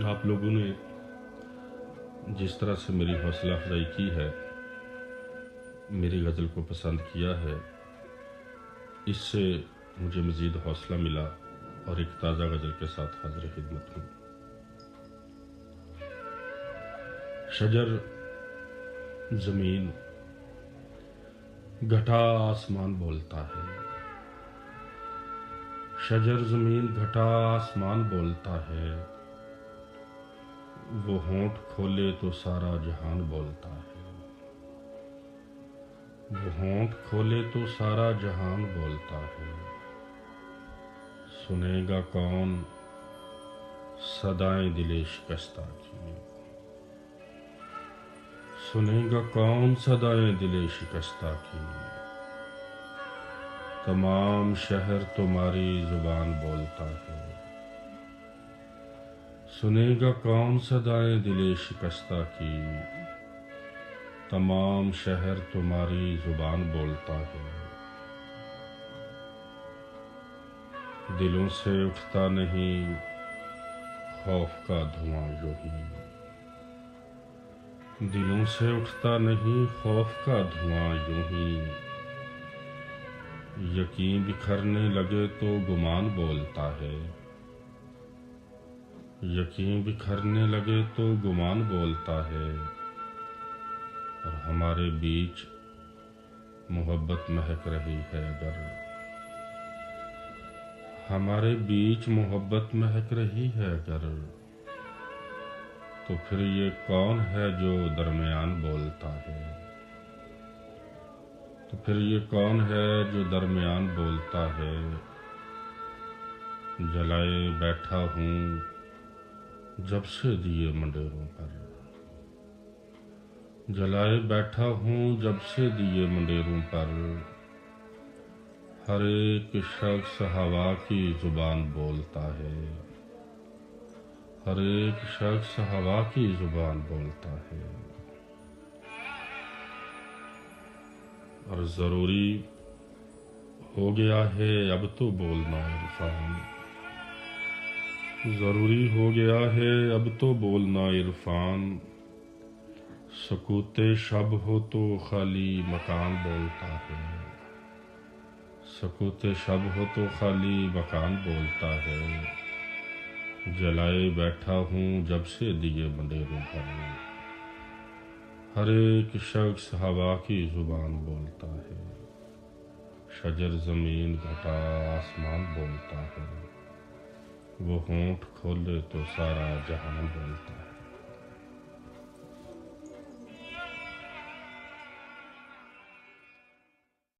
آپ لوگوں نے جس طرح سے میری حوصلہ افزائی کی ہے، میری غزل کو پسند کیا ہے، اس سے مجھے مزید حوصلہ ملا اور ایک تازہ غزل کے ساتھ حاضر خدمت ہوں۔ شجر زمین گھٹا آسمان بولتا ہے، شجر زمین گھٹا آسمان بولتا ہے، وہ ہونٹ کھولے تو سارا جہان بولتا ہے، وہ ہونٹ کھولے تو سارا جہان بولتا ہے، سنے گا کون صدائیں دل شکستہ کی، سنے گا کون صدائیں دل شکستہ کی، تمام شہر تمہاری زبان بولتا ہے، سنے گا کون صدائیں دل شکستہ کی، تمام شہر تمہاری زبان بولتا ہے، دلوں سے اٹھتا نہیں خوف کا دھواں یوں ہی، دلوں سے اٹھتا نہیں خوف کا دھواں یوں ہی، یقین بکھرنے لگے تو گمان بولتا ہے، یقین بکھرنے لگے تو گمان بولتا ہے، اور ہمارے بیچ محبت مہک رہی ہے اگر، ہمارے بیچ محبت مہک رہی ہے اگر، تو پھر یہ کون ہے جو درمیان بولتا ہے، تو پھر یہ کون ہے جو درمیان بولتا ہے، جلائے بیٹھا ہوں جب سے دیے منڈیروں پر، جلائے بیٹھا ہوں جب سے دیے منڈیروں پر، ہر ایک شخص ہوا کی زبان بولتا ہے، ہر ایک شخص ہوا کی زبان بولتا ہے، اور ضروری ہو گیا ہے اب تو بولنا عرفان، ضروری ہو گیا ہے اب تو بولنا عرفان، سکوت شب ہو تو خالی مکان بولتا ہے، سکوت شب ہو تو خالی مکان بولتا ہے، جلائے بیٹھا ہوں جب سے دیے منڈیروں پر، ہر ایک شخص ہوا کی زبان بولتا ہے، شجر زمین گھٹا آسمان بولتا ہے، وہ ہونٹ کھولے تو سارا جہان بولتا ہے۔